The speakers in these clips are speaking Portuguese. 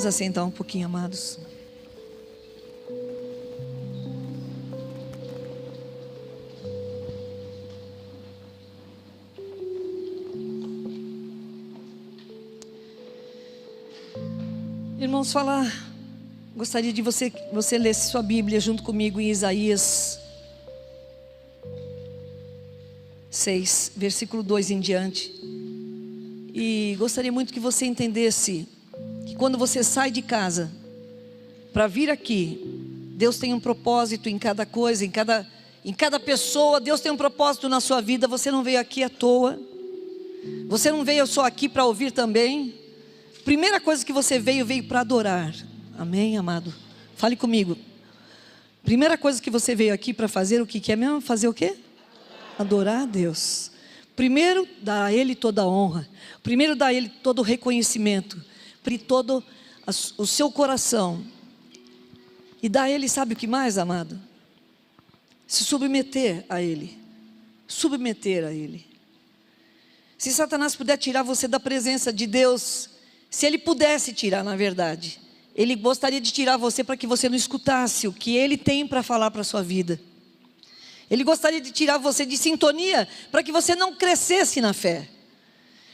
Vamos assentar um pouquinho, amados. Irmãos, gostaria de você lesse sua Bíblia junto comigo em Isaías 6, versículo 2 em diante. E gostaria muito que você entendesse que quando você sai de casa para vir aqui, Deus tem um propósito em cada coisa, em cada pessoa. Deus tem um propósito na sua vida. Você não veio aqui à toa. Você não veio só aqui para ouvir também. Primeira coisa que você veio para adorar. Amém, amado? Fale comigo. Primeira coisa que você veio aqui para fazer, o que é mesmo? Fazer o quê? Adorar a Deus. Primeiro, dar a Ele toda a honra. Primeiro, dar a Ele todo o reconhecimento. Todo o seu coração. E dar a Ele, sabe o que mais, amado? Se submeter a Ele. Submeter a Ele. Se Satanás puder tirar você da presença de Deus, se ele pudesse tirar, na verdade, ele gostaria de tirar você para que você não escutasse o que Ele tem para falar para a sua vida. Ele gostaria de tirar você de sintonia para que você não crescesse na fé.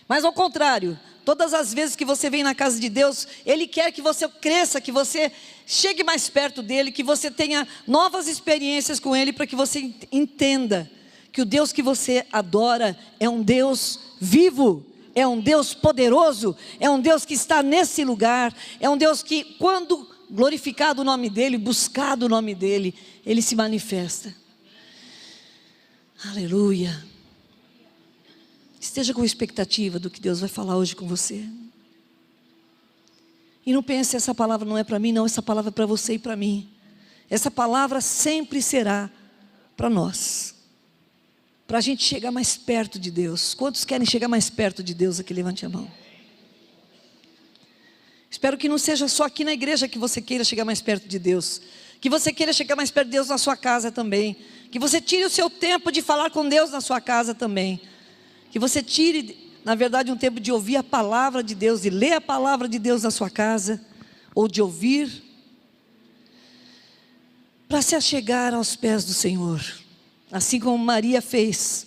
Mas ao contrário, todas as vezes que você vem na casa de Deus, Ele quer que você cresça, que você chegue mais perto dEle, que você tenha novas experiências com Ele, para que você entenda que o Deus que você adora é um Deus vivo, é um Deus poderoso, é um Deus que está nesse lugar, é um Deus que, quando glorificado o nome dEle, buscado o nome dEle, Ele se manifesta. Aleluia. Esteja com expectativa do que Deus vai falar hoje com você. E não pense, essa palavra não é para mim, não, essa palavra é para você e para mim. Essa palavra sempre será para nós, para a gente chegar mais perto de Deus. Quantos querem chegar mais perto de Deus aqui? Levante a mão. Espero que não seja só aqui na igreja que você queira chegar mais perto de Deus, que você queira chegar mais perto de Deus na sua casa também, que você tire o seu tempo de falar com Deus na sua casa também, que você tire, na verdade, um tempo de ouvir a palavra de Deus, de ler a palavra de Deus na sua casa, ou de ouvir, para se achegar aos pés do Senhor. Assim como Maria fez,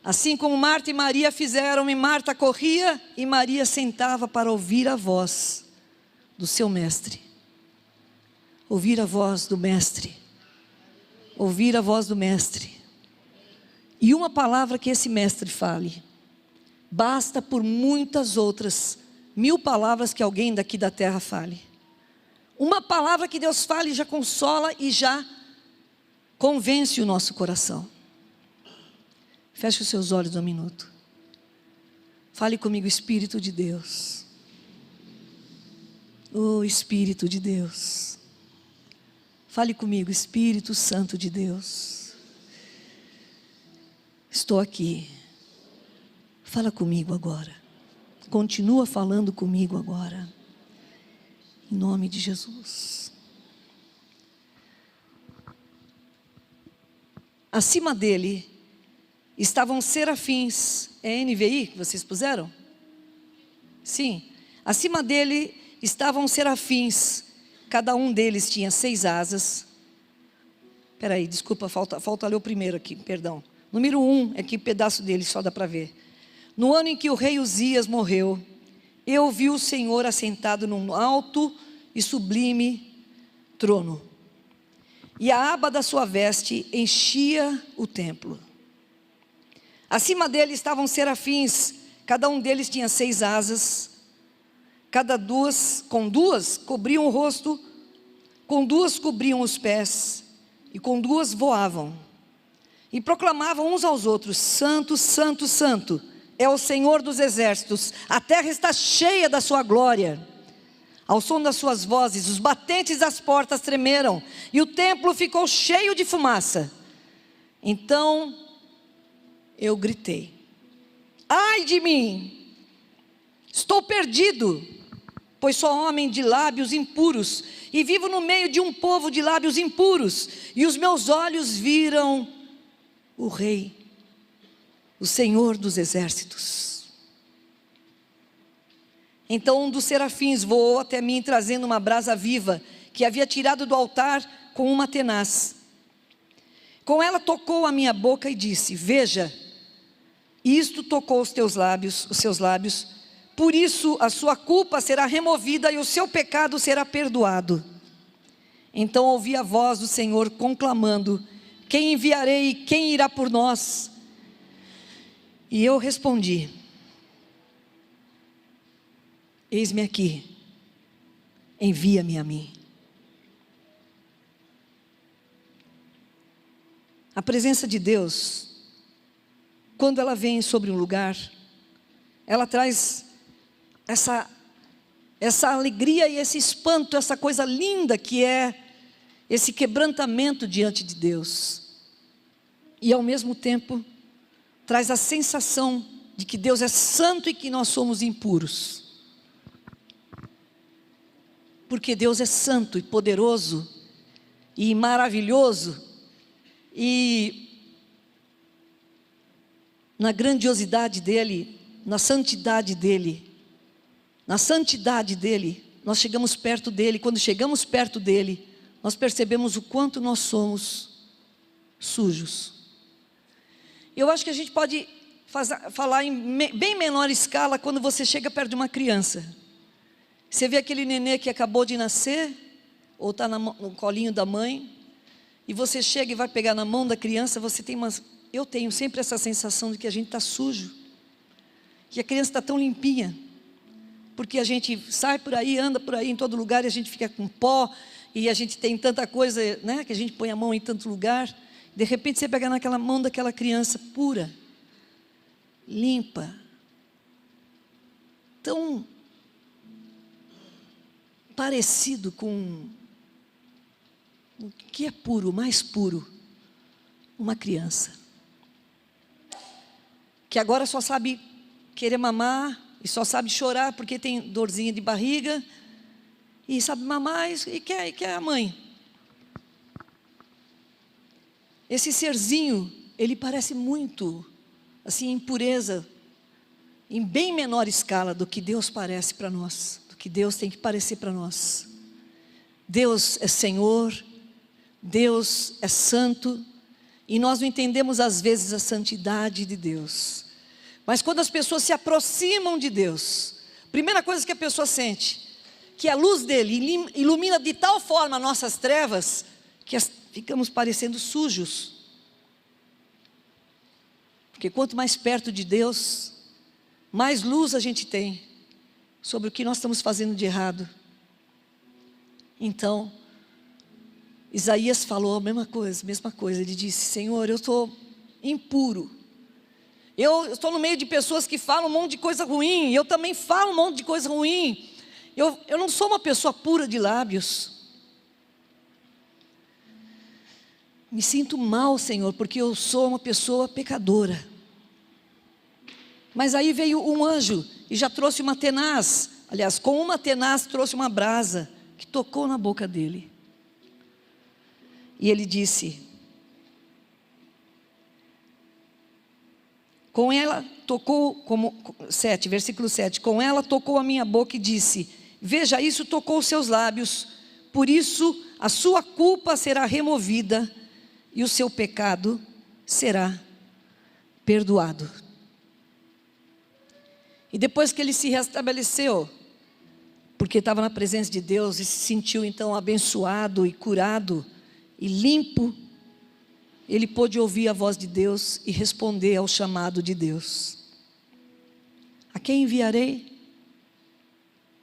assim como Marta e Maria fizeram, e Marta corria e Maria sentava para ouvir a voz do seu mestre. Ouvir a voz do mestre. Ouvir a voz do mestre. E uma palavra que esse mestre fale, basta por muitas outras 1000 palavras que alguém daqui da terra fale. Uma palavra que Deus fale já consola e já convence o nosso coração. Feche os seus olhos um minuto. Fale comigo, Espírito de Deus. Oh, Espírito de Deus. Fale comigo, Espírito Santo de Deus. Estou aqui. Fala comigo agora. Continua falando comigo agora. Em nome de Jesus. Acima dele estavam serafins. É NVI que vocês puseram? Sim. Acima dele estavam serafins. Cada um deles tinha 6 asas. Espera aí, desculpa, falta ler o primeiro aqui, perdão. Número 1, é que pedaço dele só dá para ver. No ano em que o rei Uzias morreu, eu vi o Senhor assentado num alto e sublime trono. E a aba da sua veste enchia o templo. Acima dele estavam serafins, cada um deles tinha 6 asas, com duas cobriam o rosto, com 2 cobriam os pés, e com 2 voavam. E proclamavam uns aos outros: Santo, Santo, Santo, é o Senhor dos exércitos, a terra está cheia da sua glória. Ao som das suas vozes, os batentes das portas tremeram, e o templo ficou cheio de fumaça. Então eu gritei: ai de mim, estou perdido, pois sou homem de lábios impuros, e vivo no meio de um povo de lábios impuros, e os meus olhos viram o Rei, o Senhor dos exércitos. Então um dos serafins voou até mim, trazendo uma brasa viva, que havia tirado do altar com uma tenaz. Com ela tocou a minha boca e disse: veja, isto tocou os seus lábios, por isso a sua culpa será removida e o seu pecado será perdoado. Então ouvi a voz do Senhor conclamando: quem enviarei e quem irá por nós? E eu respondi: eis-me aqui, envia-me a mim. A presença de Deus, quando ela vem sobre um lugar, ela traz essa alegria e esse espanto, essa coisa linda que é esse quebrantamento diante de Deus. E ao mesmo tempo, traz a sensação de que Deus é santo e que nós somos impuros. Porque Deus é santo e poderoso e maravilhoso, e na grandiosidade dEle, na santidade dEle, nós chegamos perto dEle. Quando chegamos perto dEle, nós percebemos o quanto nós somos sujos. Eu acho que a gente pode falar em bem menor escala quando você chega perto de uma criança. Você vê aquele nenê que acabou de nascer, ou está no colinho da mãe, e você chega e vai pegar na mão da criança, eu tenho sempre essa sensação de que a gente está sujo, que a criança está tão limpinha, porque a gente sai por aí, anda por aí em todo lugar, e a gente fica com pó, e a gente tem tanta coisa, né, que a gente põe a mão em tanto lugar. De repente você pega naquela mão daquela criança pura, limpa, tão parecido com o que é puro, o mais puro, uma criança, que agora só sabe querer mamar, e só sabe chorar porque tem dorzinha de barriga, e sabe mamar e quer a mãe. Esse serzinho, ele parece muito, assim, em pureza, em bem menor escala do que Deus parece para nós, do que Deus tem que parecer para nós. Deus é Senhor, Deus é santo, e nós não entendemos às vezes a santidade de Deus. Mas quando as pessoas se aproximam de Deus, a primeira coisa que a pessoa sente, que a luz dele ilumina de tal forma nossas trevas, que ficamos parecendo sujos. Porque quanto mais perto de Deus, mais luz a gente tem sobre o que nós estamos fazendo de errado. Então, Isaías falou a mesma coisa, ele disse: Senhor, eu estou impuro, eu estou no meio de pessoas que falam um monte de coisa ruim, eu também falo um monte de coisa ruim, eu não sou uma pessoa pura de lábios, me sinto mal, Senhor, porque eu sou uma pessoa pecadora. Mas aí veio um anjo e já trouxe uma tenaz, aliás, com uma tenaz trouxe uma brasa, que tocou na boca dele. E ele disse, com ela tocou, versículo 7, com ela tocou a minha boca e disse, veja, isso tocou os seus lábios, por isso a sua culpa será removida e o seu pecado será perdoado. E depois que ele se restabeleceu, porque estava na presença de Deus e se sentiu então abençoado e curado e limpo, ele pôde ouvir a voz de Deus e responder ao chamado de Deus. A quem enviarei?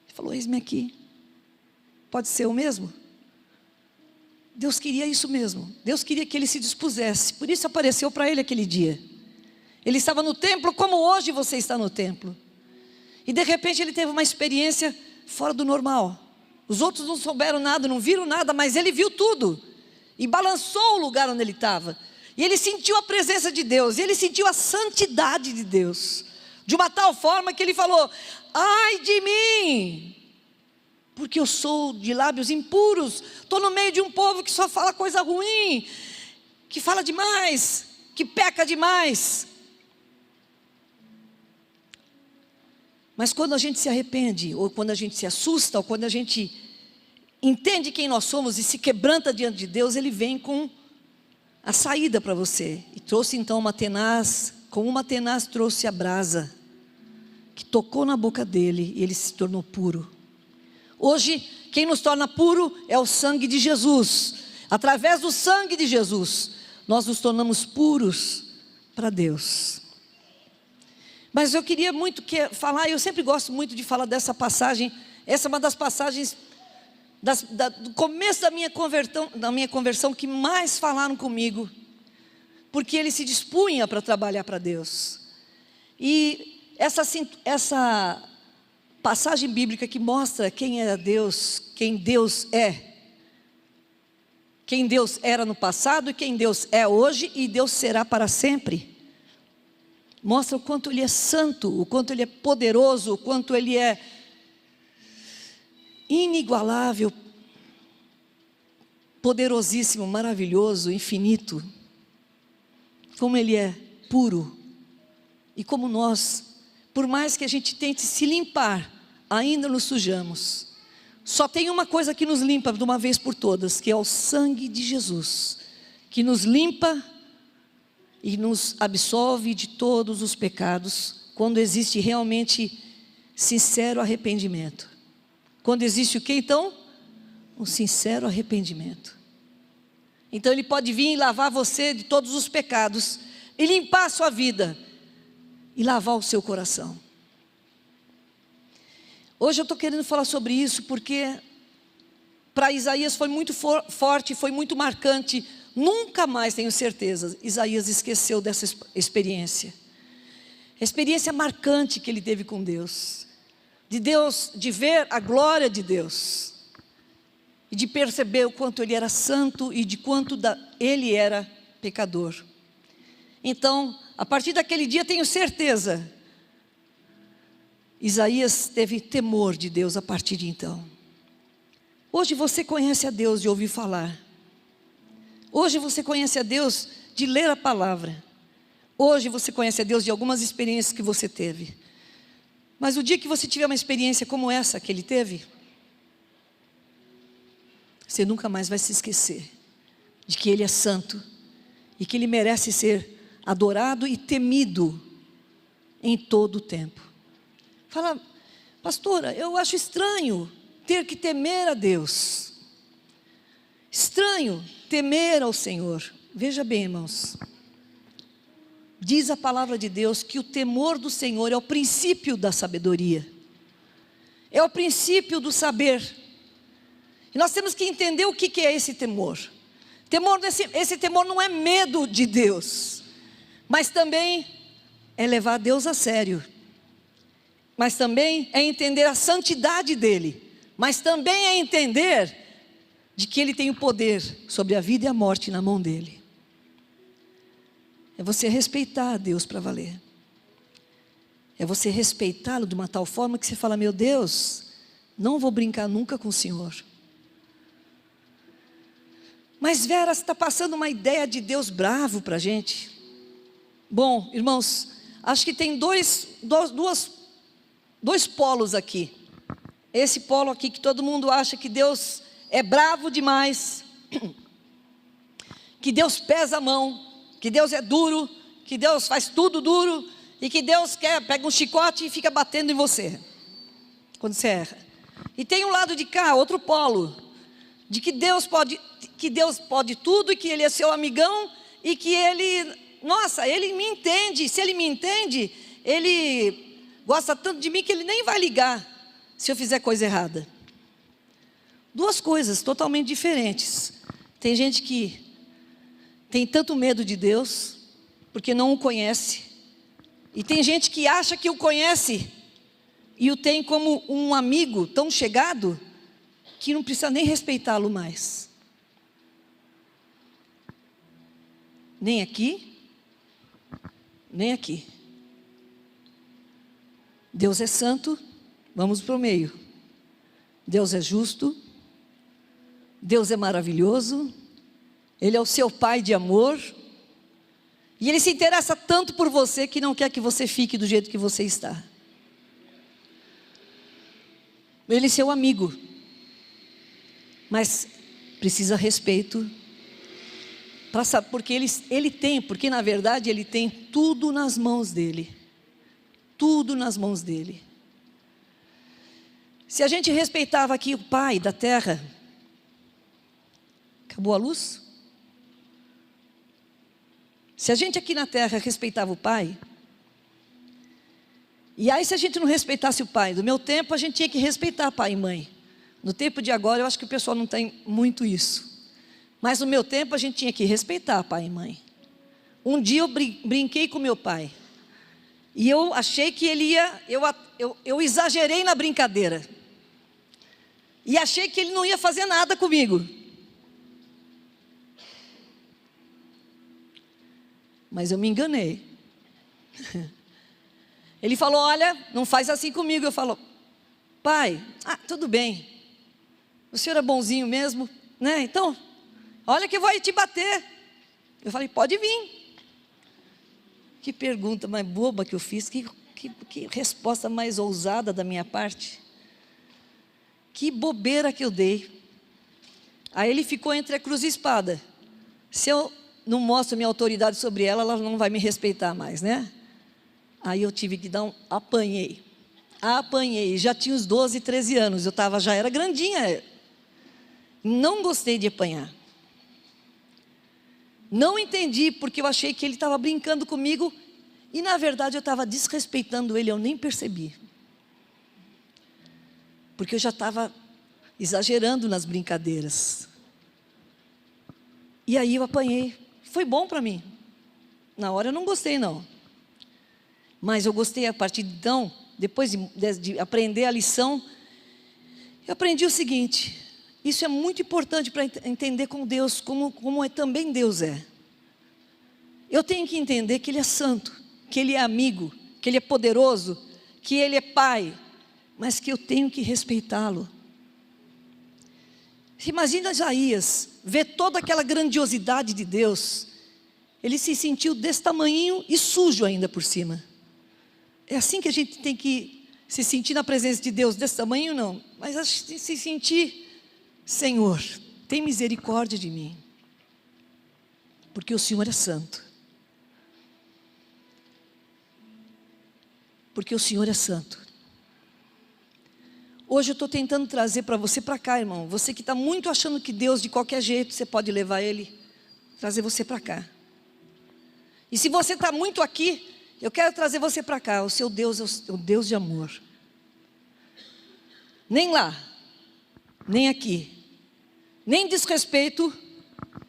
Ele falou, eis-me aqui. Pode ser o mesmo? Deus queria isso mesmo. Deus queria que ele se dispusesse. Por isso apareceu para ele aquele dia. Ele estava no templo como hoje você está no templo. E de repente ele teve uma experiência fora do normal. Os outros não souberam nada, não viram nada, mas ele viu tudo. E balançou o lugar onde ele estava. E ele sentiu a presença de Deus. E ele sentiu a santidade de Deus. De uma tal forma que ele falou, ai de mim, porque eu sou de lábios impuros. Estou no meio de um povo que só fala coisa ruim, que fala demais, que peca demais. Mas quando a gente se arrepende, ou quando a gente se assusta, ou quando a gente entende quem nós somos e se quebranta diante de Deus, Ele vem com a saída para você. E trouxe então uma tenaz, com uma tenaz trouxe a brasa, que tocou na boca dele e ele se tornou puro. Hoje, quem nos torna puro é o sangue de Jesus. Através do sangue de Jesus, nós nos tornamos puros para Deus. Mas eu queria muito falar, eu sempre gosto muito de falar dessa passagem. Essa é uma das passagens do começo da minha conversão que mais falaram comigo, porque ele se dispunha para trabalhar para Deus. E essa passagem bíblica que mostra quem era Deus, quem Deus é, quem Deus era no passado e quem Deus é hoje e Deus será para sempre. Mostra o quanto Ele é santo, o quanto Ele é poderoso, o quanto Ele é inigualável, poderosíssimo, maravilhoso, infinito. Como Ele é puro. E como nós, por mais que a gente tente se limpar, ainda nos sujamos. Só tem uma coisa que nos limpa de uma vez por todas, que é o sangue de Jesus, que nos limpa e nos absolve de todos os pecados, quando existe realmente sincero arrependimento. Quando existe o que então? Um sincero arrependimento. Então Ele pode vir e lavar você de todos os pecados, e limpar a sua vida, e lavar o seu coração. Hoje eu estou querendo falar sobre isso, porque para Isaías foi muito forte, foi muito marcante. Nunca mais, tenho certeza, Isaías esqueceu dessa experiência. A experiência marcante que ele teve com Deus. De ver a glória de Deus. E de perceber o quanto ele era santo e de quanto ele era pecador. Então, a partir daquele dia, tenho certeza, Isaías teve temor de Deus a partir de então. Hoje você conhece a Deus de ouvir falar. Hoje você conhece a Deus de ler a palavra. Hoje você conhece a Deus de algumas experiências que você teve. Mas o dia que você tiver uma experiência como essa que ele teve, você nunca mais vai se esquecer de que Ele é santo e que Ele merece ser adorado e temido em todo o tempo. Fala, pastora, eu acho estranho ter que temer a Deus. Estranho temer ao Senhor. Veja bem, irmãos. Diz a palavra de Deus que o temor do Senhor é o princípio da sabedoria. É o princípio do saber. E nós temos que entender o que é esse temor. Esse temor não é medo de Deus, mas também é levar Deus a sério. Mas também é entender a santidade dEle. Mas também é entender de que Ele tem o poder sobre a vida e a morte na mão dEle. É você respeitar a Deus para valer. É você respeitá-lo de uma tal forma que você fala, meu Deus, não vou brincar nunca com o Senhor. Mas Vera, você está passando uma ideia de Deus bravo para a gente. Bom, irmãos, acho que tem dois polos aqui. Esse polo aqui que todo mundo acha que Deus é bravo demais, que Deus pesa a mão, que Deus é duro, que Deus faz tudo duro, e que Deus pega um chicote e fica batendo em você, quando você erra. E tem um lado de cá, outro polo, de que Deus pode tudo, e que Ele é seu amigão, e que Ele, nossa, Ele me entende, se Ele me entende, Ele gosta tanto de mim que Ele nem vai ligar, se eu fizer coisa errada. Duas coisas totalmente diferentes. Tem gente que tem tanto medo de Deus, porque não o conhece. E tem gente que acha que o conhece, e o tem como um amigo tão chegado, que não precisa nem respeitá-lo mais. Nem aqui, nem aqui. Deus é santo, vamos para o meio. Deus é justo, Deus é maravilhoso, Ele é o seu Pai de amor, e Ele se interessa tanto por você que não quer que você fique do jeito que você está. ele é seu amigo. Mas precisa respeito, porque na verdade ele tem tudo nas mãos dele. Tudo nas mãos dele. Se a gente respeitava aqui o pai da terra, acabou a luz? Se a gente aqui na terra respeitava o pai, e aí se a gente não respeitasse o pai, do meu tempo a gente tinha que respeitar pai e mãe. No tempo de agora eu acho que o pessoal não tem muito isso. Mas no meu tempo a gente tinha que respeitar pai e mãe. Um dia eu brinquei com meu pai. E eu achei que ele ia, eu exagerei na brincadeira. E achei que ele não ia fazer nada comigo. Mas eu me enganei. Ele falou, olha, não faz assim comigo. Eu falo, pai, tudo bem. O senhor é bonzinho mesmo, né? Então, olha que eu vou te bater. Eu falei, pode vir. Que pergunta mais boba que eu fiz, que resposta mais ousada da minha parte. Que bobeira que eu dei. Aí ele ficou entre a cruz e a espada. Se eu não mostro minha autoridade sobre ela, ela não vai me respeitar mais, né? Aí eu tive que apanhei, já tinha uns 12, 13 anos, já era grandinha. Não gostei de apanhar. Não entendi, porque eu achei que ele estava brincando comigo, e na verdade eu estava desrespeitando ele, eu nem percebi. Porque eu já estava exagerando nas brincadeiras. E aí eu apanhei. Foi bom para mim. Na hora eu não gostei não. Mas eu gostei a partir de então, depois de aprender a lição, eu aprendi o seguinte: isso é muito importante para entender com Deus, como também Deus é. Eu tenho que entender que Ele é santo, que Ele é amigo, que Ele é poderoso, que Ele é Pai, mas que eu tenho que respeitá-lo. Imagina Isaías, ver toda aquela grandiosidade de Deus, ele se sentiu desse tamanhinho e sujo ainda por cima. É assim que a gente tem que se sentir na presença de Deus, desse tamanho não, mas se sentir, Senhor, tem misericórdia de mim, porque o Senhor é santo. Porque o Senhor é santo. Hoje eu estou tentando trazer para você para cá, irmão. Você que está muito achando que Deus, de qualquer jeito, você pode levar Ele, trazer você para cá. E se você está muito aqui, eu quero trazer você para cá. O seu Deus é o Deus de amor. Nem lá, nem aqui. Nem desrespeito,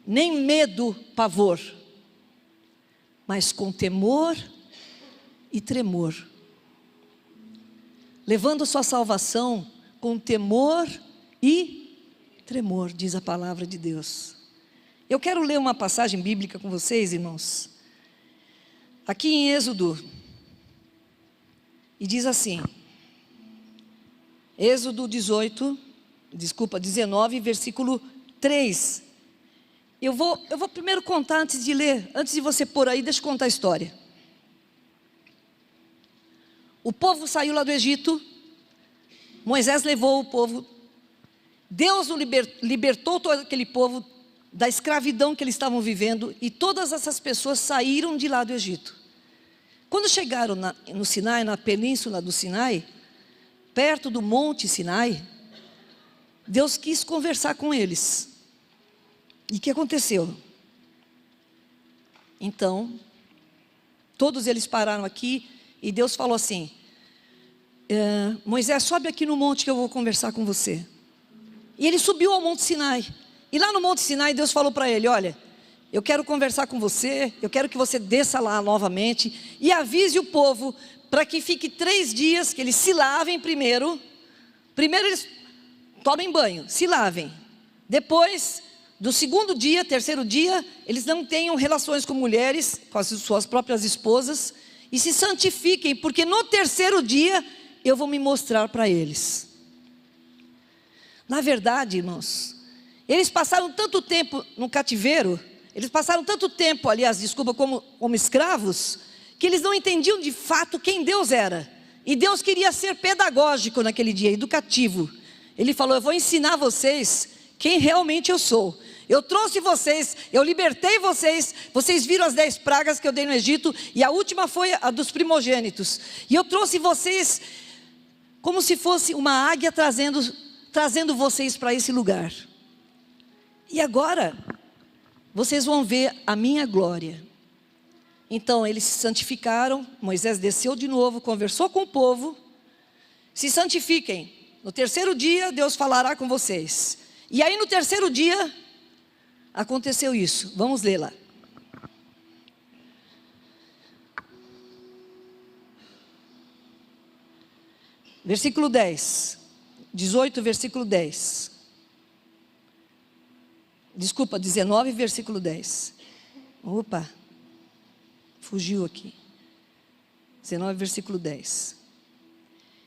nem medo, pavor. Mas com temor e tremor. Levando sua salvação com temor e tremor, diz a palavra de Deus. Eu quero ler uma passagem bíblica com vocês, irmãos. Aqui em Êxodo, e diz assim, Êxodo 19, versículo 3. Eu vou primeiro contar antes de ler, antes de você pôr aí, deixa eu contar a história. O povo saiu lá do Egito, Moisés levou o povo, Deus o libertou todo aquele povo da escravidão que eles estavam vivendo, e todas essas pessoas saíram de lá do Egito. Quando chegaram no Sinai, na península do Sinai, perto do monte Sinai, Deus quis conversar com eles. E o que aconteceu? Então, todos eles pararam aqui, e Deus falou assim, Moisés, sobe aqui no monte que eu vou conversar com você. E ele subiu ao monte Sinai. E lá no monte Sinai Deus falou para ele, olha, eu quero conversar com você, eu quero que você desça lá novamente e avise o povo para que fique 3 dias, que eles se lavem primeiro. Primeiro eles tomem banho, se lavem. Depois, do segundo dia, terceiro dia, eles não tenham relações com mulheres, com as suas próprias esposas, e se santifiquem, porque no terceiro dia eu vou me mostrar para eles. Na verdade, irmãos, eles passaram tanto tempo no cativeiro, eles passaram tanto tempo, aliás, desculpa, como escravos, que eles não entendiam de fato quem Deus era. E Deus queria ser pedagógico naquele dia, educativo. Ele falou: eu vou ensinar vocês quem realmente eu sou. Eu trouxe vocês, eu libertei vocês. Vocês viram as 10 pragas que eu dei no Egito, e a última foi a dos primogênitos. E eu trouxe vocês como se fosse uma águia trazendo vocês para esse lugar. E agora vocês vão ver a minha glória. Então eles se santificaram. Moisés desceu de novo, conversou com o povo. Se santifiquem. No terceiro dia Deus falará com vocês. E aí no terceiro dia aconteceu isso. Vamos ler lá. Versículo 10. 18, versículo 10. Desculpa, 19, versículo 10. Opa, fugiu aqui. 19, versículo 10.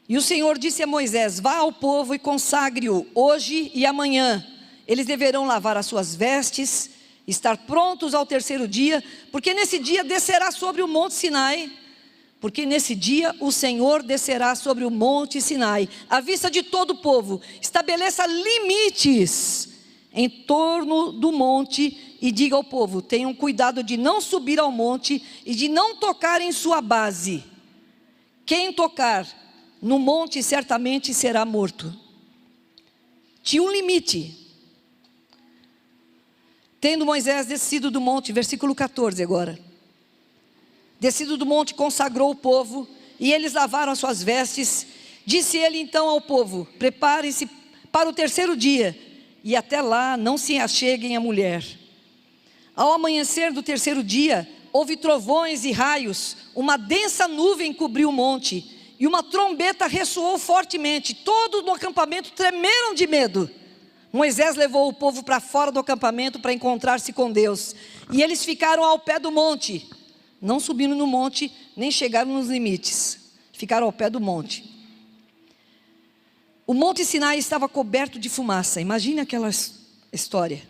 E o Senhor disse a Moisés: vá ao povo e consagre-o hoje e amanhã. Eles deverão lavar as suas vestes, estar prontos ao terceiro dia, porque nesse dia descerá sobre o monte Sinai. Porque nesse dia o Senhor descerá sobre o monte Sinai, à vista de todo o povo. Estabeleça limites em torno do monte e diga ao povo: tenham cuidado de não subir ao monte e de não tocar em sua base. Quem tocar no monte certamente será morto. Tinha um limite. Tendo Moisés descido do monte, versículo 14 agora. Descido do monte, consagrou o povo, e eles lavaram as suas vestes. Disse ele então ao povo: preparem-se para o terceiro dia, e até lá não se acheguem à mulher. Ao amanhecer do terceiro dia, houve trovões e raios, uma densa nuvem cobriu o monte, e uma trombeta ressoou fortemente. Todos no acampamento tremeram de medo. Moisés levou o povo para fora do acampamento para encontrar-se com Deus, e eles ficaram ao pé do monte. Não subiram no monte, nem chegaram nos limites. Ficaram ao pé do monte. O monte Sinai estava coberto de fumaça. Imagine aquela história.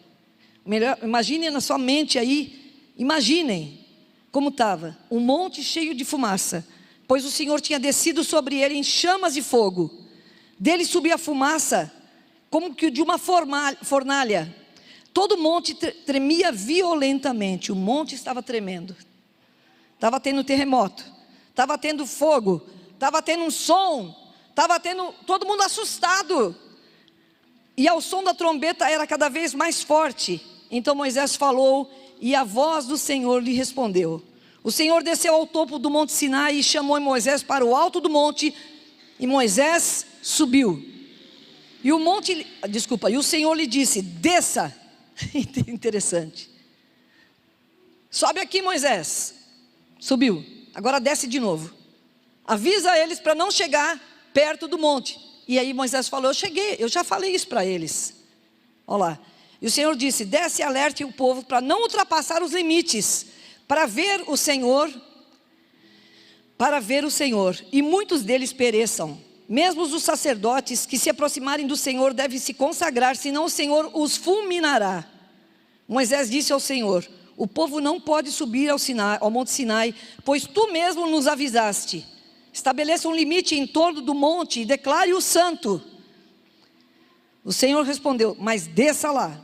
Imagine na sua mente aí. Imaginem como estava. Um monte cheio de fumaça. Pois o Senhor tinha descido sobre ele em chamas de fogo. Dele subia a fumaça, como que de uma fornalha. Todo o monte tremia violentamente. O monte estava tremendo. Estava tendo terremoto, estava tendo fogo, estava tendo um som, estava tendo todo mundo assustado. E ao som da trombeta era cada vez mais forte. Então Moisés falou, e a voz do Senhor lhe respondeu. O Senhor desceu ao topo do monte Sinai e chamou Moisés para o alto do monte, e Moisés subiu. E o Senhor lhe disse: desça. Interessante. Sobe aqui, Moisés. Subiu, agora desce de novo. Avisa eles para não chegar perto do monte. E aí Moisés falou: eu cheguei, eu já falei isso para eles. Olha lá. E o Senhor disse: desce e alerte o povo para não ultrapassar os limites, para ver o Senhor, e muitos deles pereçam. Mesmo os sacerdotes que se aproximarem do Senhor devem se consagrar, senão o Senhor os fulminará. Moisés disse ao Senhor: o povo não pode subir ao monte Sinai, pois tu mesmo nos avisaste. Estabeleça um limite em torno do monte e declare-o santo. O Senhor respondeu: mas desça lá,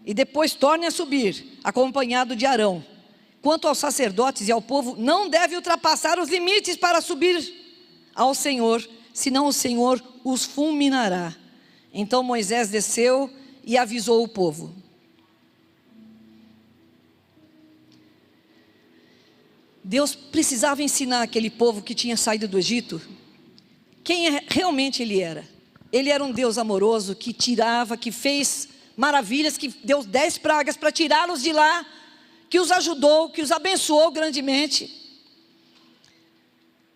e depois torne a subir, acompanhado de Arão. Quanto aos sacerdotes e ao povo, não deve ultrapassar os limites para subir ao Senhor, senão o Senhor os fulminará. Então Moisés desceu e avisou o povo. Deus precisava ensinar aquele povo que tinha saído do Egito quem realmente Ele era. Ele era um Deus amoroso que tirava, que fez maravilhas, que deu 10 pragas para tirá-los de lá, que os ajudou, que os abençoou grandemente,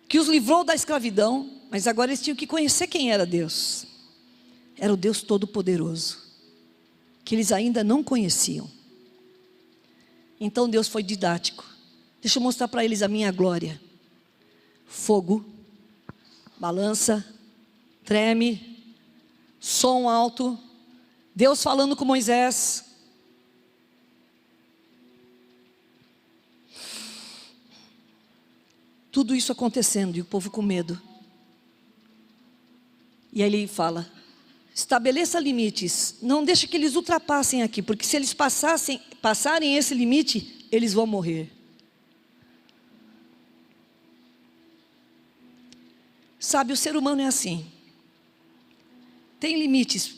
que os livrou da escravidão. Mas agora eles tinham que conhecer quem era Deus. Era o Deus Todo-Poderoso, que eles ainda não conheciam. Então Deus foi didático. Deixa eu mostrar para eles a minha glória. Fogo, balança, treme, som alto, Deus falando com Moisés. Tudo isso acontecendo e o povo com medo. E aí ele fala: estabeleça limites, não deixe que eles ultrapassem aqui, porque se eles passarem esse limite, eles vão morrer. Sabe, o ser humano é assim. Tem limites,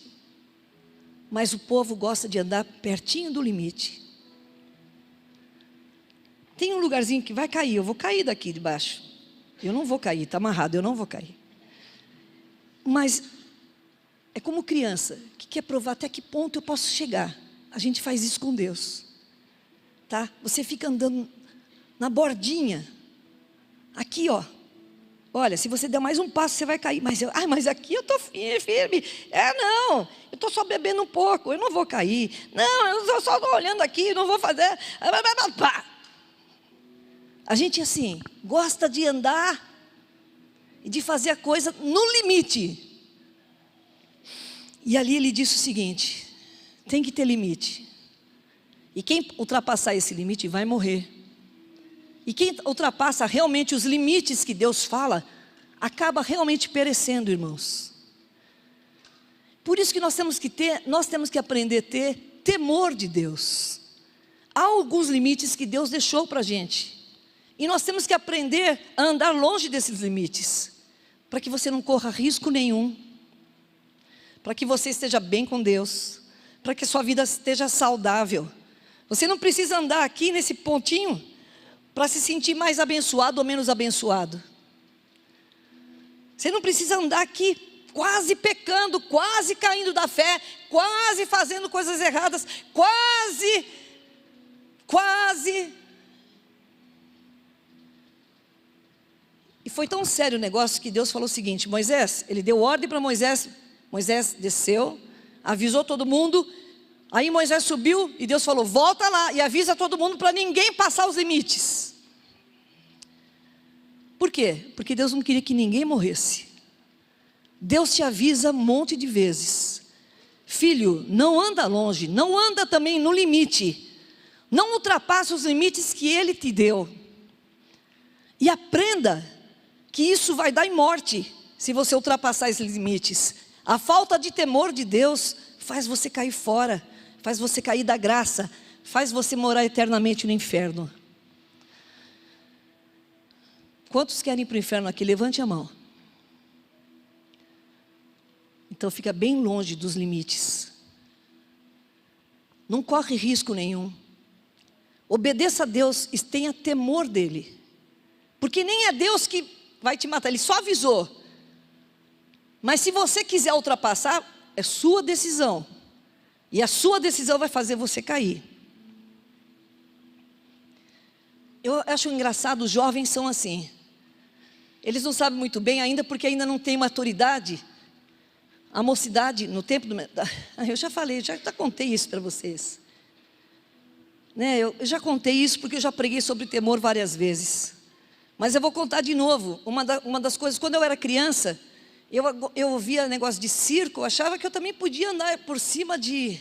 mas o povo gosta de andar pertinho do limite. Tem um lugarzinho que vai cair, eu vou cair daqui de baixo. Eu não vou cair, está amarrado, eu não vou cair. Mas é como criança, que quer provar até que ponto eu posso chegar. A gente faz isso com Deus. Tá? Você fica andando na bordinha. Aqui, ó. Olha, se você der mais um passo, você vai cair. Mas aqui eu estou firme. Não, eu estou só bebendo um pouco, eu não vou cair. Não, eu só estou olhando aqui, não vou fazer. A gente, assim, gosta de andar e de fazer a coisa no limite. E ali ele disse o seguinte: tem que ter limite. E quem ultrapassar esse limite vai morrer. E quem ultrapassa realmente os limites que Deus fala, acaba realmente perecendo, irmãos. Por isso que nós temos que aprender a ter temor de Deus. Há alguns limites que Deus deixou para a gente. E nós temos que aprender a andar longe desses limites, para que você não corra risco nenhum, para que você esteja bem com Deus, para que a sua vida esteja saudável. Você não precisa andar aqui nesse pontinho para se sentir mais abençoado ou menos abençoado. Você não precisa andar aqui quase pecando, quase caindo da fé, quase fazendo coisas erradas, quase. E foi tão sério o negócio que Deus falou o seguinte: Moisés, ele deu ordem para Moisés. Moisés desceu, avisou todo mundo. Aí Moisés subiu e Deus falou: volta lá e avisa todo mundo para ninguém passar os limites. Por quê? Porque Deus não queria que ninguém morresse. Deus te avisa um monte de vezes: filho, não anda longe, não anda também no limite, não ultrapasse os limites que Ele te deu. E aprenda que isso vai dar em morte, se você ultrapassar esses limites. A falta de temor de Deus faz você cair fora, faz você cair da graça, faz você morar eternamente no inferno. Quantos querem ir para o inferno aqui? Levante a mão. Então fica bem longe dos limites. Não corre risco nenhum. Obedeça a Deus e tenha temor dEle. Porque nem é Deus que vai te matar, Ele só avisou. Mas se você quiser ultrapassar, é sua decisão. E a sua decisão vai fazer você cair. Eu acho engraçado, os jovens são assim. Eles não sabem muito bem ainda, porque ainda não têm maturidade. A mocidade, no tempo do... Eu já falei, já contei isso para vocês. Né, eu já contei isso porque eu já preguei sobre temor várias vezes. Mas eu vou contar de novo. Uma das coisas, quando eu era criança, eu ouvia negócio de circo, eu achava que eu também podia andar por cima de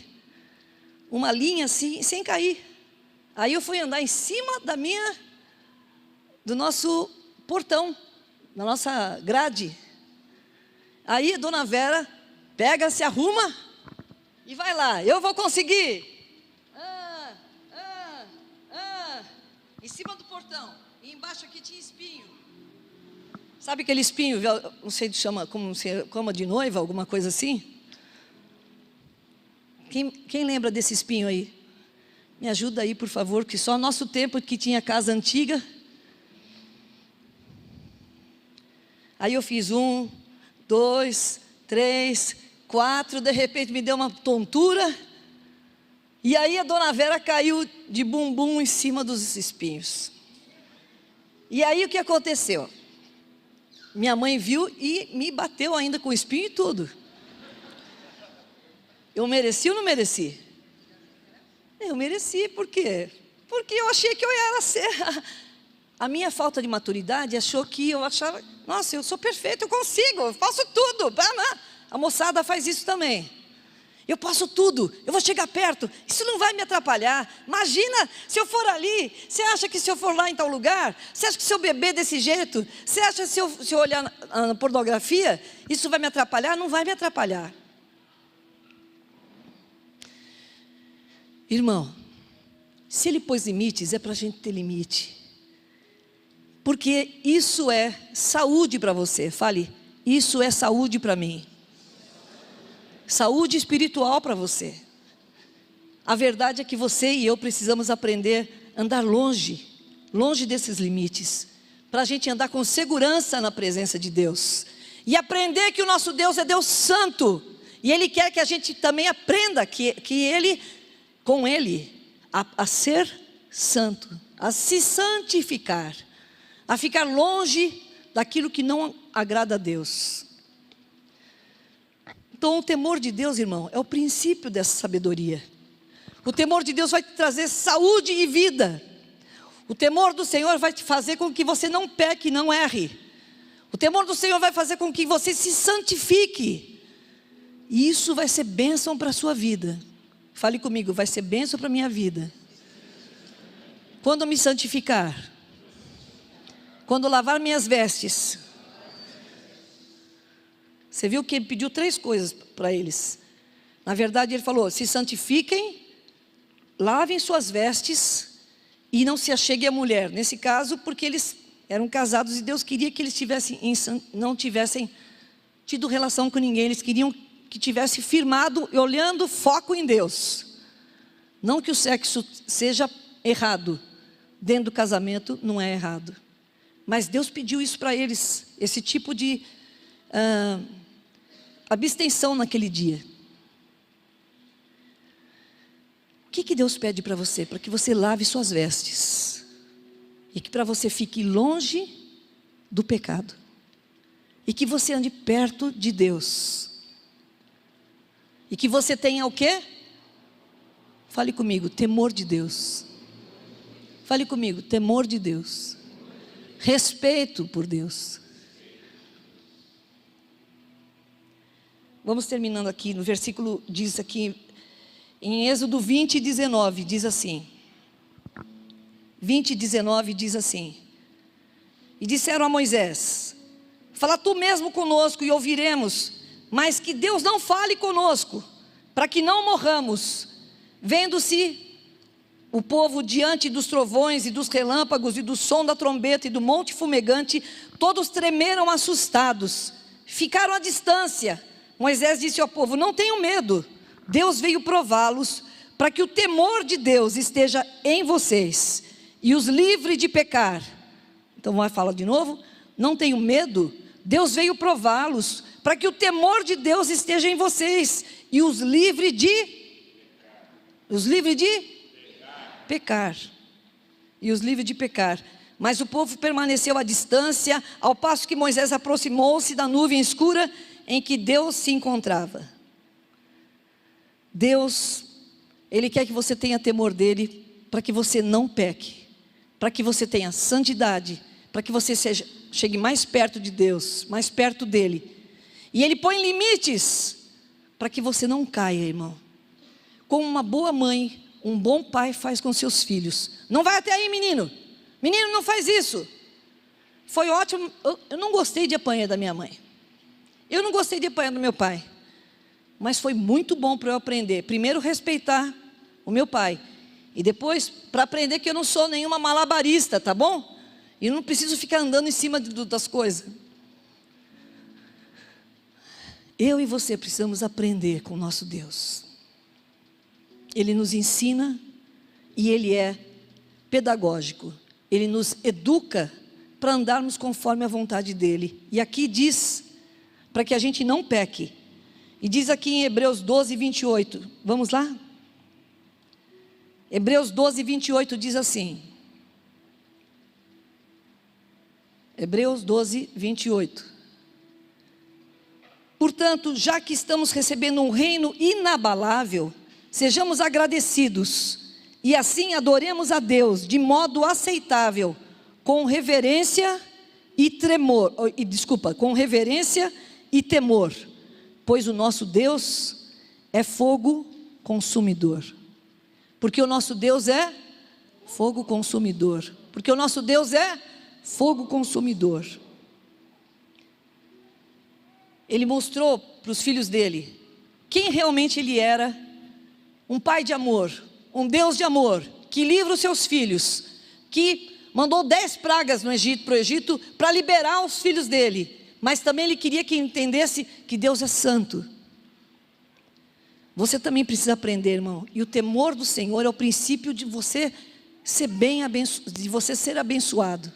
uma linha assim, sem cair. Aí eu fui andar em cima do nosso portão, da nossa grade. Aí a dona Vera pega, se arruma e vai lá: eu vou conseguir. Em cima do portão. E embaixo aqui tinha espinho. Sabe aquele espinho, não sei se chama, como de noiva, alguma coisa assim? Quem lembra desse espinho aí? Me ajuda aí, por favor, que só nosso tempo que tinha casa antiga. Aí eu fiz 1, 2, 3, 4, de repente me deu uma tontura. E aí a dona Vera caiu de bumbum em cima dos espinhos. E aí o que aconteceu? Minha mãe viu e me bateu ainda com o espinho e tudo. Eu mereci ou não mereci? Eu mereci, por quê? Porque eu achei que eu era ser. A minha falta de maturidade achou que eu achava, nossa, eu sou perfeito, eu consigo, eu faço tudo. A moçada faz isso também. Eu posso tudo, eu vou chegar perto, isso não vai me atrapalhar. Imagina, se eu for ali, você acha que se eu for lá em tal lugar, você acha que se eu beber desse jeito, você acha que se eu olhar na pornografia, isso vai me atrapalhar? Não vai me atrapalhar. Irmão, se Ele pôs limites, é para a gente ter limite. Porque isso é saúde para você. Fale, isso é saúde para mim. Saúde espiritual para você. A verdade é que você e eu precisamos aprender a andar longe desses limites, para a gente andar com segurança na presença de Deus, e aprender que o nosso Deus é Deus santo, e Ele quer que a gente também aprenda que Ele, com Ele, a ser santo, a se santificar, a ficar longe daquilo que não agrada a Deus. Então o temor de Deus, irmão, é o princípio dessa sabedoria. O temor de Deus vai te trazer saúde e vida. O temor do Senhor vai te fazer com que você não peque, não erre. O temor do Senhor vai fazer com que você se santifique. E isso vai ser bênção para a sua vida. Fale comigo, vai ser bênção para a minha vida. Quando eu me santificar, quando lavar minhas vestes. Você viu que Ele pediu 3 coisas para eles. Na verdade Ele falou, se santifiquem, lavem suas vestes e não se acheguem à mulher. Nesse caso, porque eles eram casados e Deus queria que eles não tivessem tido relação com ninguém. Eles queriam que tivesse firmado e olhando foco em Deus. Não que o sexo seja errado. Dentro do casamento não é errado. Mas Deus pediu isso para eles. Esse tipo de abstenção naquele dia. O que Deus pede para você? Para que você lave suas vestes. E que para você fique longe do pecado. E que você ande perto de Deus. E que você tenha o quê? Fale comigo, temor de Deus. Fale comigo, temor de Deus. Respeito por Deus. Vamos terminando aqui, no versículo diz aqui, em Êxodo 20, 19, diz assim. 20, 19 diz assim. E disseram a Moisés, fala tu mesmo conosco e ouviremos, mas que Deus não fale conosco, para que não morramos. Vendo-se o povo diante dos trovões e dos relâmpagos e do som da trombeta e do monte fumegante, todos tremeram assustados, ficaram à distância. Moisés disse ao povo, não tenham medo, Deus veio prová-los, para que o temor de Deus esteja em vocês, e os livre de pecar. Então vai falar de novo, não tenham medo, Deus veio prová-los, para que o temor de Deus esteja em vocês, e os livre de pecar. E os livre de pecar. Mas o povo permaneceu à distância, ao passo que Moisés aproximou-se da nuvem escura em que Deus se encontrava. Deus, Ele quer que você tenha temor dEle, para que você não peque, para que você tenha santidade, para que você chegue mais perto de Deus, mais perto dEle. E Ele põe limites, para que você não caia, irmão. Como uma boa mãe, um bom pai faz com seus filhos. Não vai até aí, menino. Menino, não faz isso. Foi ótimo. Eu não gostei de apanhar da minha mãe. Eu não gostei de apanhar do meu pai. Mas foi muito bom para eu aprender. Primeiro, respeitar o meu pai. E depois, para aprender que eu não sou nenhuma malabarista, tá bom? E eu não preciso ficar andando em cima das coisas. Eu e você precisamos aprender com o nosso Deus. Ele nos ensina e Ele é pedagógico. Ele nos educa para andarmos conforme a vontade dEle. E aqui diz, para que a gente não peque. E diz aqui em Hebreus 12, 28. Vamos lá? Hebreus 12, 28 diz assim. Hebreus 12, 28. Portanto, já que estamos recebendo um reino inabalável, sejamos agradecidos e assim adoremos a Deus de modo aceitável, com reverência e tremor, com reverência e temor, pois o nosso Deus é fogo consumidor. Porque o nosso Deus é fogo consumidor. Porque o nosso Deus é fogo consumidor. Ele mostrou para os filhos dele quem realmente ele era: um pai de amor, um Deus de amor, que livra os seus filhos, que mandou 10 pragas no Egito, para o Egito, para liberar os filhos dele. Mas também ele queria que entendesse que Deus é santo. Você também precisa aprender, irmão. E o temor do Senhor é o princípio de você ser de você ser abençoado.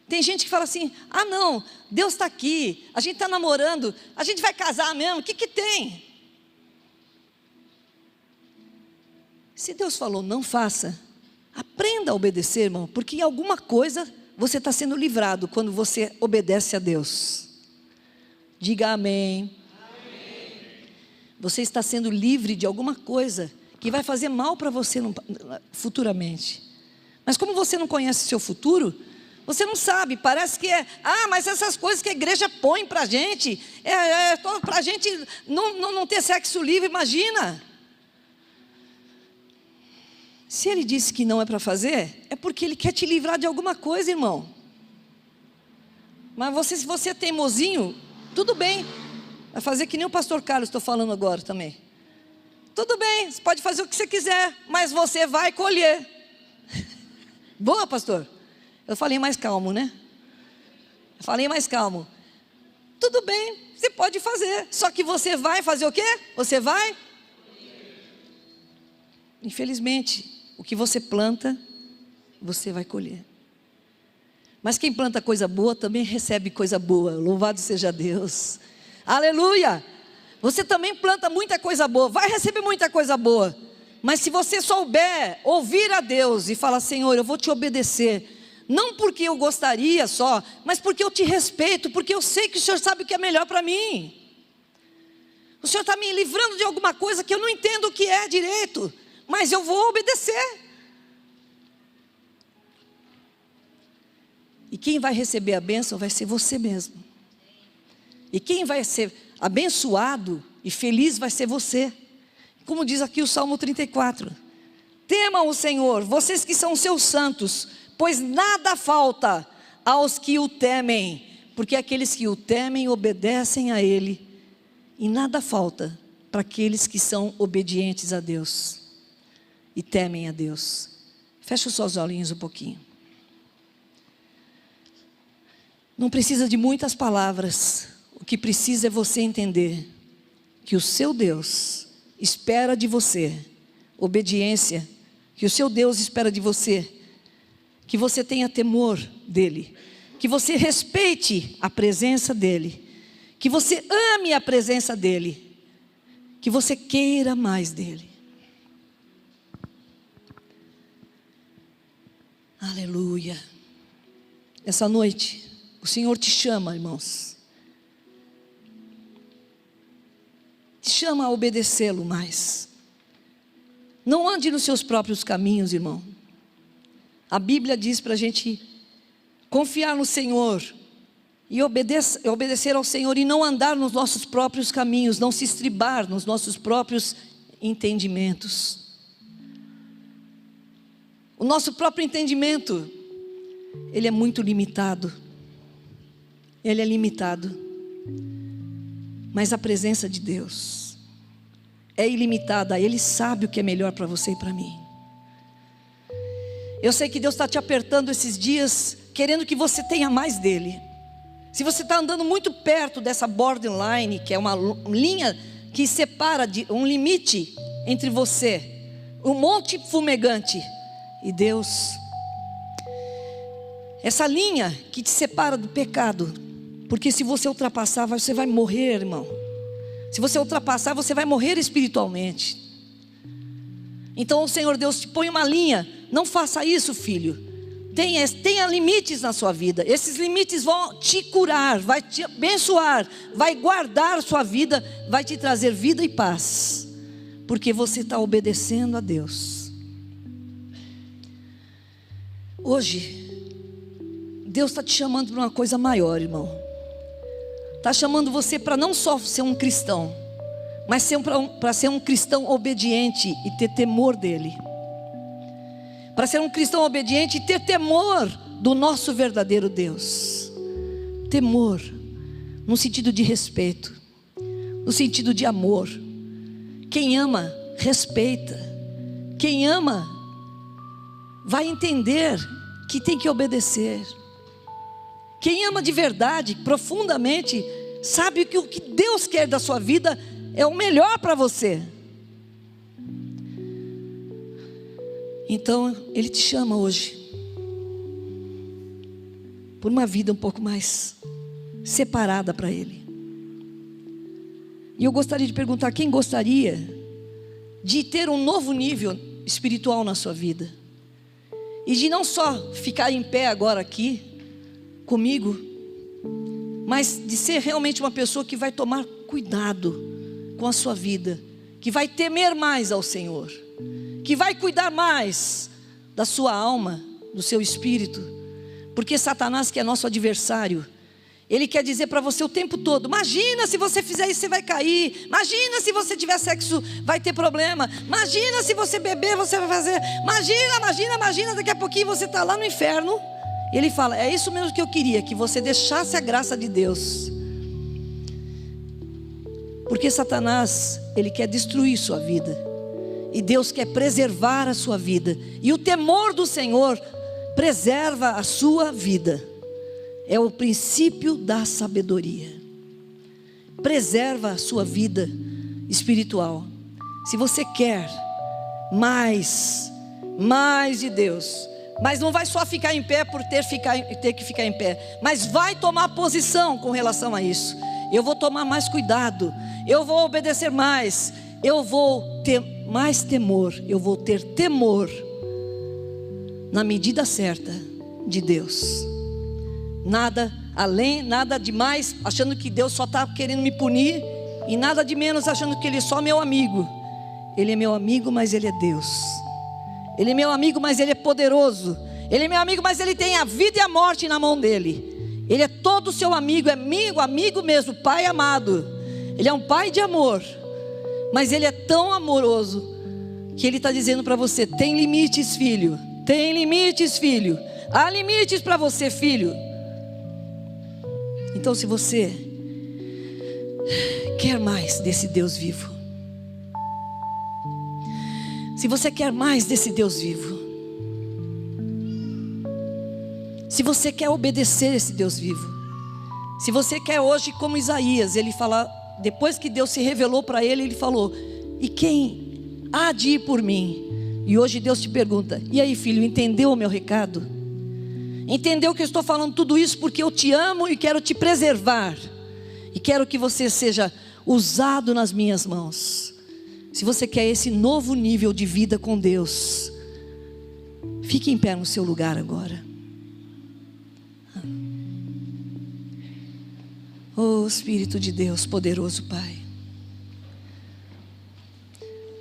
Tem gente que fala assim: ah não, Deus está aqui, a gente está namorando, a gente vai casar mesmo, o que que tem? Se Deus falou não faça, aprenda a obedecer, irmão. Porque em alguma coisa você está sendo livrado quando você obedece a Deus. Diga amém. Você está sendo livre de alguma coisa que vai fazer mal para você futuramente. Mas como você não conhece seu futuro, você não sabe, parece que mas essas coisas que a igreja põe para a gente, para a gente não ter sexo livre, imagina. Se ele disse que não é para fazer, é porque ele quer te livrar de alguma coisa, irmão. Mas se você é teimosinho, tudo bem. Vai fazer que nem o pastor Carlos estou falando agora também. Tudo bem, você pode fazer o que você quiser, mas você vai colher. Boa, pastor? Eu falei mais calmo, né? Eu falei mais calmo. Tudo bem, você pode fazer, só que você vai fazer o quê? Você vai? Infelizmente, o que você planta, você vai colher. Mas quem planta coisa boa também recebe coisa boa. Louvado seja Deus. Aleluia! Você também planta muita coisa boa, vai receber muita coisa boa. Mas se você souber ouvir a Deus e falar: Senhor, eu vou te obedecer, não porque eu gostaria só, mas porque eu te respeito, porque eu sei que o Senhor sabe o que é melhor para mim. O Senhor está me livrando de alguma coisa que eu não entendo o que é direito, mas eu vou obedecer. E quem vai receber a bênção vai ser você mesmo. E quem vai ser abençoado e feliz vai ser você. Como diz aqui o Salmo 34. Temam o Senhor, vocês que são seus santos, pois nada falta aos que o temem. Porque aqueles que o temem obedecem a Ele. E nada falta para aqueles que são obedientes a Deus e temem a Deus. Fecha os seus olhinhos um pouquinho. Não precisa de muitas palavras. O que precisa é você entender que o seu Deus espera de você obediência, que o seu Deus espera de você que você tenha temor dEle, que você respeite a presença dEle, que você ame a presença dEle, que você queira mais dEle. Aleluia. Essa noite o Senhor te chama, irmãos, te chama a obedecê-lo mais. Não ande nos seus próprios caminhos, irmão. A Bíblia diz para a gente confiar no Senhor e obedecer ao Senhor, e não andar nos nossos próprios caminhos, não se estribar nos nossos próprios entendimentos. O nosso próprio entendimento, ele é muito limitado. Ele é limitado. Mas a presença de Deus é ilimitada. Ele sabe o que é melhor para você e para mim. Eu sei que Deus está te apertando esses dias, querendo que você tenha mais dEle. Se você está andando muito perto dessa borderline, que é uma linha que separa um limite entre você, um monte fumegante, e Deus, essa linha que te separa do pecado, porque se você ultrapassar, você vai morrer, irmão. Se você ultrapassar, você vai morrer espiritualmente. Então o Senhor Deus te põe uma linha. Não faça isso, filho. Tenha limites na sua vida. Esses limites vão te curar, vai te abençoar, vai guardar sua vida, vai te trazer vida e paz, porque você está obedecendo a Deus. Hoje Deus está te chamando para uma coisa maior, irmão. Está chamando você para não só ser um cristão, mas para ser um cristão obediente e ter temor dEle. Para ser um cristão obediente e ter temor do nosso verdadeiro Deus. Temor, no sentido de respeito, no sentido de amor. Quem ama, respeita. Quem ama, vai entender que tem que obedecer. Quem ama de verdade, profundamente, sabe que o que Deus quer da sua vida é o melhor para você. Então, Ele te chama hoje por uma vida um pouco mais separada para Ele. E eu gostaria de perguntar: quem gostaria de ter um novo nível espiritual na sua vida? E de não só ficar em pé agora aqui comigo, mas de ser realmente uma pessoa que vai tomar cuidado com a sua vida, que vai temer mais ao Senhor, que vai cuidar mais da sua alma, do seu espírito. Porque Satanás, que é nosso adversário, ele quer dizer para você o tempo todo: imagina se você fizer isso, você vai cair. Imagina se você tiver sexo, vai ter problema. Imagina se você beber, você vai fazer. Imagina, daqui a pouquinho você está lá no inferno. E ele fala: é isso mesmo que eu queria, que você deixasse a graça de Deus. Porque Satanás, ele quer destruir sua vida, e Deus quer preservar a sua vida. E o temor do Senhor preserva a sua vida. É o princípio da sabedoria. Preserva a sua vida espiritual. Se você quer mais de Deus, mas não vai só ficar em pé por ter que ficar em pé, mas vai tomar posição com relação a isso. Eu vou tomar mais cuidado, eu vou obedecer mais, eu vou ter mais temor, eu vou ter temor na medida certa de Deus. Nada além, nada demais, achando que Deus só está querendo me punir, e nada de menos achando que Ele é só meu amigo. Ele é meu amigo, mas Ele é Deus. Ele é meu amigo, mas Ele é poderoso. Ele é meu amigo, mas Ele tem a vida e a morte na mão dEle. Ele é todo seu amigo, é amigo mesmo, Pai amado. Ele é um Pai de amor, mas Ele é tão amoroso que Ele está dizendo para você: tem limites, filho. Tem limites, filho. Há limites para você, filho. Então, se você quer mais desse Deus vivo, se você quer mais desse Deus vivo, se você quer obedecer esse Deus vivo, se você quer hoje, como Isaías, ele fala, depois que Deus se revelou para ele, ele falou: e quem há de ir por mim? E hoje Deus te pergunta: e aí, filho, entendeu o meu recado? Entendeu que eu estou falando tudo isso porque eu te amo e quero te preservar, e quero que você seja usado nas minhas mãos. Se você quer esse novo nível de vida com Deus, fique em pé no seu lugar agora. Oh Espírito de Deus, poderoso Pai.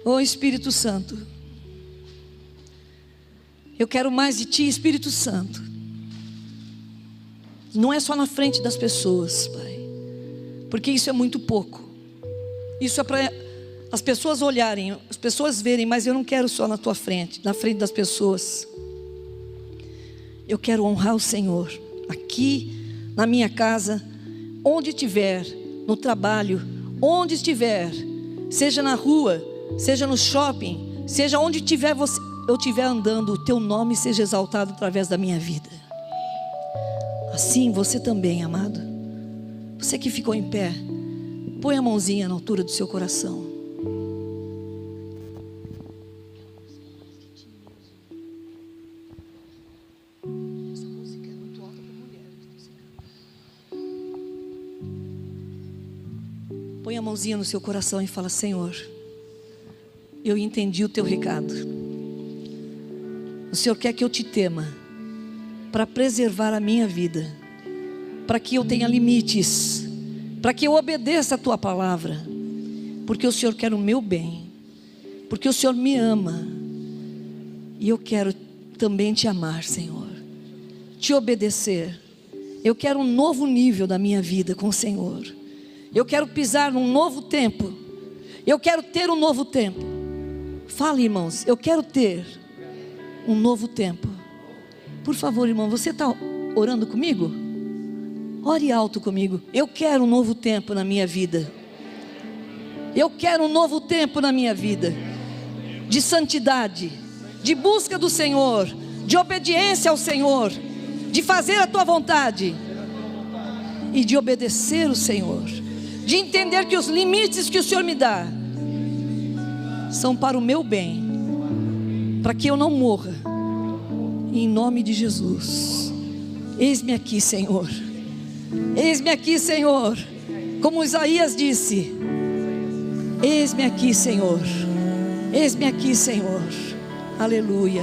Oh Espírito Santo, eu quero mais de Ti, Espírito Santo. Não é só na frente das pessoas, Pai, porque isso é muito pouco. Isso é para as pessoas olharem, as pessoas verem, mas eu não quero só na Tua frente, na frente das pessoas. Eu quero honrar o Senhor aqui, na minha casa, onde estiver, no trabalho, onde estiver, seja na rua, seja no shopping, seja onde tiver eu estiver andando, o Teu nome seja exaltado através da minha vida. Assim você também, amado. Você que ficou em pé, põe a mãozinha na altura do seu coração. Essa música é muito alta para mulheres. Põe a mãozinha no seu coração e fala: Senhor, eu entendi o Teu recado. O Senhor quer que eu te tema, para preservar a minha vida, para que eu tenha limites, para que eu obedeça a Tua palavra, porque o Senhor quer o meu bem, porque o Senhor me ama, e eu quero também Te amar, Senhor, Te obedecer. Eu quero um novo nível da minha vida com o Senhor. Eu quero pisar num novo tempo. Eu quero ter um novo tempo. Fala, irmãos, eu quero ter um novo tempo. Por favor, irmão, você está orando comigo? Ore alto comigo. Eu quero um novo tempo na minha vida. Eu quero um novo tempo na minha vida, de santidade, de busca do Senhor, de obediência ao Senhor, de fazer a tua vontade e de obedecer o Senhor, de entender que os limites que o Senhor me dá são para o meu bem, para que eu não morra, em nome de Jesus. Eis-me aqui, Senhor. Eis-me aqui, Senhor. Como Isaías disse: eis-me aqui, Senhor. Eis-me aqui, Senhor. Aleluia.